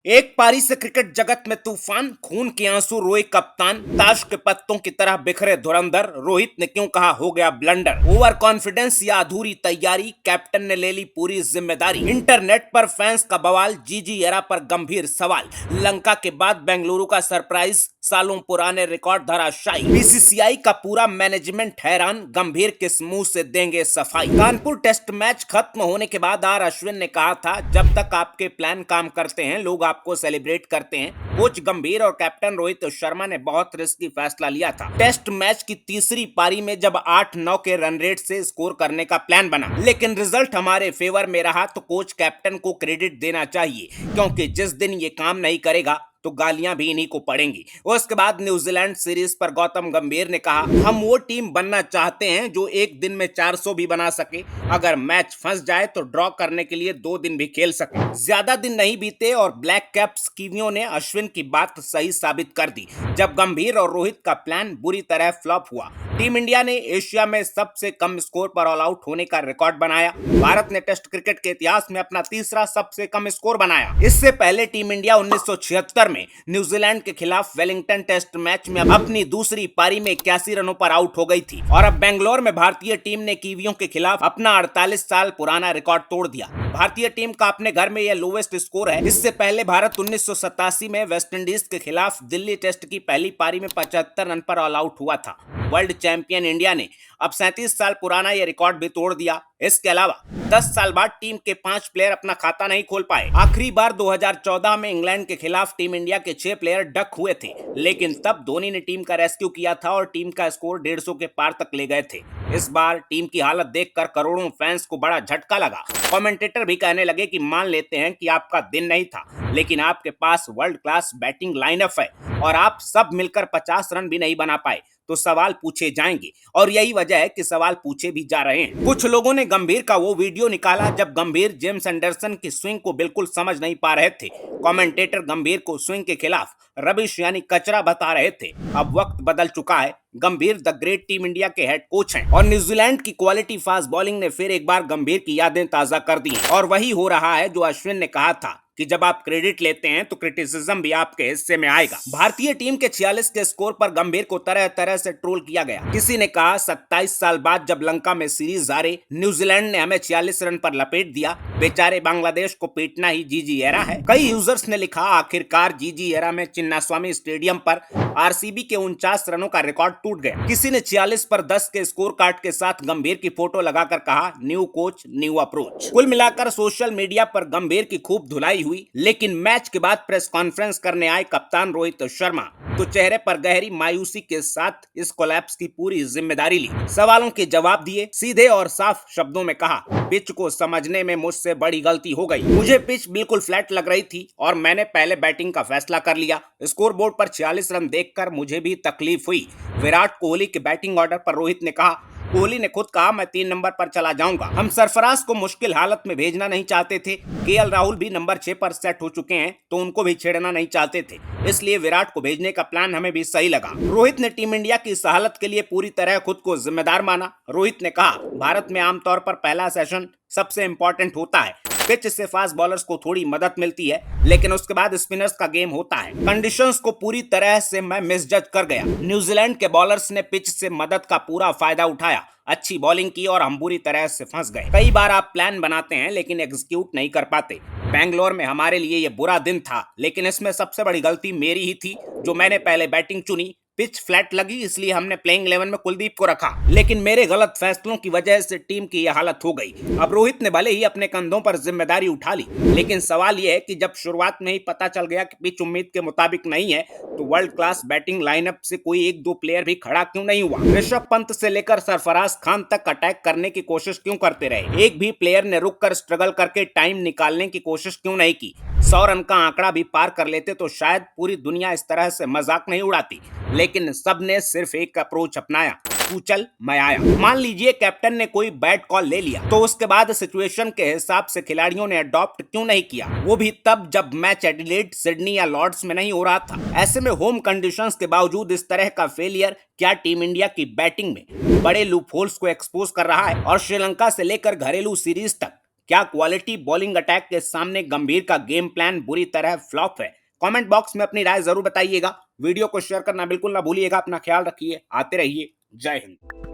एक पारी से क्रिकेट जगत में तूफान, खून के आंसू रोए कप्तान, ताश के पत्तों की तरह बिखरे धुरंधर। रोहित ने क्यों कहा हो गया ब्लंडर? ओवर कॉन्फिडेंस या अधूरी तैयारी, कैप्टन ने ले ली पूरी जिम्मेदारी। इंटरनेट पर फैंस का बवाल, जीजी एरा पर गंभीर सवाल। लंका के बाद बेंगलुरु का सरप्राइज, सालों पुराने रिकॉर्ड धराशायी। बीसीसीआई का पूरा मैनेजमेंट हैरान, गंभीर किस मुंह से देंगे सफाई? कानपुर टेस्ट मैच खत्म होने के बाद आर अश्विन ने कहा था, जब तक आपके प्लान काम करते हैं लोग आपको सेलिब्रेट करते हैं। कोच गंभीर और कैप्टन रोहित शर्मा ने बहुत रिस्की फैसला लिया था। टेस्ट मैच की तीसरी पारी में जब 8-9 के रन रेट से स्कोर करने का प्लान बना, लेकिन रिजल्ट हमारे फेवर में रहा, तो कोच कैप्टन को क्रेडिट देना चाहिए, क्योंकि जिस दिन ये काम नहीं करेगा तो गालियां भी इन्हीं को पड़ेंगी। उसके बाद न्यूजीलैंड सीरीज पर गौतम गंभीर ने कहा, हम वो टीम बनना चाहते हैं जो एक दिन में 400 भी बना सके। अगर मैच फंस जाए तो ड्रॉ करने के लिए 2 दिन भी खेल सके। ज्यादा दिन नहीं बीते और ब्लैक कैप्स कीवियों ने अश्विन की बात सही साबित कर दी, जब गंभीर और रोहित का प्लान बुरी तरह फ्लॉप हुआ। टीम इंडिया ने एशिया में सबसे कम स्कोर पर ऑल आउट होने का रिकॉर्ड बनाया। भारत ने टेस्ट क्रिकेट के इतिहास में अपना तीसरा सबसे कम स्कोर बनाया। इससे पहले टीम इंडिया 1976 में न्यूजीलैंड के खिलाफ वेलिंगटन टेस्ट मैच में अपनी दूसरी पारी में 81 रनों पर आउट हो गई थी, और अब बेंगलोर में भारतीय टीम ने कीवियों के खिलाफ अपना 48 साल पुराना रिकॉर्ड तोड़ दिया। भारतीय टीम का अपने घर में यह लोवेस्ट स्कोर है। इससे पहले भारत 1987 में वेस्टइंडीज के खिलाफ दिल्ली टेस्ट की पहली पारी में 75 रन पर ऑल आउट हुआ था। वर्ल्ड चैंपियन इंडिया ने अब 37 साल पुराना यह रिकॉर्ड भी तोड़ दिया। इसके अलावा 10 साल बाद टीम के 5 प्लेयर अपना खाता नहीं खोल पाए। आखिरी बार 2014 में इंग्लैंड के खिलाफ टीम इंडिया के 6 प्लेयर डक हुए थे, लेकिन तब धोनी ने टीम का रेस्क्यू किया था और टीम का स्कोर 150 के पार तक ले गए थे। इस बार टीम की हालत देखकर करोड़ों फैंस को बड़ा झटका लगा। कमेंटेटर भी कहने लगे कि मान लेते हैं कि आपका दिन नहीं था, लेकिन आपके पास वर्ल्ड क्लास बैटिंग लाइनअप है और आप सब मिलकर 50 रन भी नहीं बना पाए, तो सवाल पूछे जाएंगे। और यही वजह है कि सवाल पूछे भी जा रहे हैं। कुछ लोगों ने गंभीर का वो वीडियो निकाला जब गंभीर जेम्स एंडरसन की स्विंग को बिल्कुल समझ नहीं पा रहे थे। कमेंटेटर गंभीर को स्विंग के खिलाफ रबिश यानी कचरा बता रहे थे। अब वक्त बदल चुका है। गंभीर द ग्रेट टीम इंडिया के हेड कोच हैं और न्यूजीलैंड की क्वालिटी फास्ट बॉलिंग ने फिर एक बार गंभीर की यादें ताजा कर दी हैं। और वही हो रहा है जो अश्विन ने कहा था कि जब आप क्रेडिट लेते हैं तो क्रिटिसिज्म भी आपके हिस्से में आएगा। भारतीय टीम के 46 के स्कोर पर गंभीर को तरह तरह से ट्रोल किया गया। किसी ने कहा, 27 साल बाद जब लंका में सीरीज हारे, न्यूजीलैंड ने हमें 46 रन पर लपेट दिया, बेचारे बांग्लादेश को पीटना ही जीजी एरा है। कई यूजर्स ने लिखा, आखिरकार जीजी एरा में चिन्नास्वामी स्टेडियम पर आरसीबी के 49 रनों का रिकॉर्ड टूट गया। किसी ने 46 पर 10 के स्कोर कार्ड के साथ गंभीर की फोटो लगाकर कहा, न्यू कोच न्यू अप्रोच। कुल मिलाकर सोशल मीडिया पर गंभीर की खूब धुलाई हुई, लेकिन मैच के बाद प्रेस कॉन्फ्रेंस करने आए कप्तान रोहित शर्मा तो चेहरे पर गहरी मायूसी के साथ इस कोलैप्स की पूरी जिम्मेदारी ली। सवालों के जवाब दिए, सीधे और साफ शब्दों में कहा, पिच को समझने में मुझसे बड़ी गलती हो गई। मुझे पिच बिल्कुल फ्लैट लग रही थी और मैंने पहले बैटिंग का फैसला कर लिया। स्कोर बोर्ड पर 46 रन देखकर मुझे भी तकलीफ हुई। विराट कोहली के बैटिंग ऑर्डर पर रोहित ने कहा, कोहली ने खुद कहा, मैं 3 नंबर पर चला जाऊंगा। हम सरफराज को मुश्किल हालत में भेजना नहीं चाहते थे। केएल राहुल भी नंबर 6 पर सेट हो चुके हैं, तो उनको भी छेड़ना नहीं चाहते थे, इसलिए विराट को भेजने का प्लान हमें भी सही लगा। रोहित ने टीम इंडिया की इस हालत के लिए पूरी तरह खुद को जिम्मेदार माना। रोहित ने कहा, भारत में आमतौर पर पहला सेशन सबसे इंपॉर्टेंट होता है। पिच से फास्ट बॉलर्स को थोड़ी मदद मिलती है, लेकिन उसके बाद स्पिनर्स का गेम होता है। कंडीशंस को पूरी तरह से मैं मिसजज कर गया। न्यूजीलैंड के बॉलर्स ने पिच से मदद का पूरा फायदा उठाया, अच्छी बॉलिंग की और हम बुरी तरह से फंस गए। कई बार आप प्लान बनाते हैं लेकिन एग्जीक्यूट नहीं कर पाते। बेंगलोर में हमारे लिए यह बुरा दिन था, लेकिन इसमें सबसे बड़ी गलती मेरी ही थी जो मैंने पहले बैटिंग चुनी। पिच फ्लैट लगी, इसलिए हमने प्लेइंग 11 में कुलदीप को रखा, लेकिन मेरे गलत फैसलों की वजह से टीम की यह हालत हो गई। अब रोहित ने भले ही अपने कंधों पर जिम्मेदारी उठा ली, लेकिन सवाल यह है कि जब शुरुआत में ही पता चल गया कि पिच उम्मीद के मुताबिक नहीं है, तो वर्ल्ड क्लास बैटिंग लाइनअप से कोई 1-2 प्लेयर भी खड़ा क्यों नहीं हुआ? ऋषभ पंत से लेकर सरफराज खान तक अटैक करने की कोशिश क्यों करते रहे? एक भी प्लेयर ने रुककर स्ट्रगल करके टाइम निकालने की कोशिश क्यों नहीं की? 100 रन का आंकड़ा भी पार कर लेते तो शायद पूरी दुनिया इस तरह से मजाक नहीं उड़ाती, लेकिन सबने सिर्फ एक अप्रोच अपनाया, तू चल मैं आया। मान लीजिए कैप्टन ने कोई बैड कॉल ले लिया, तो उसके बाद सिचुएशन के हिसाब से खिलाड़ियों ने अडॉप्ट क्यों नहीं किया? वो भी तब जब मैच एडिलेड, सिडनी या लॉर्ड्स में नहीं हो रहा था। ऐसे में होम कंडीशंस के बावजूद इस तरह का फेलियर क्या टीम इंडिया की बैटिंग में बड़े लूप होल्स को एक्सपोज कर रहा है? और श्रीलंका से लेकर घरेलू सीरीज तक क्या क्वालिटी बॉलिंग अटैक के सामने गंभीर का गेम प्लान बुरी तरह फ्लॉप है? कमेंट बॉक्स में अपनी राय जरूर बताइएगा। वीडियो को शेयर करना बिल्कुल ना भूलिएगा। अपना ख्याल रखिए, आते रहिए। जय हिंद।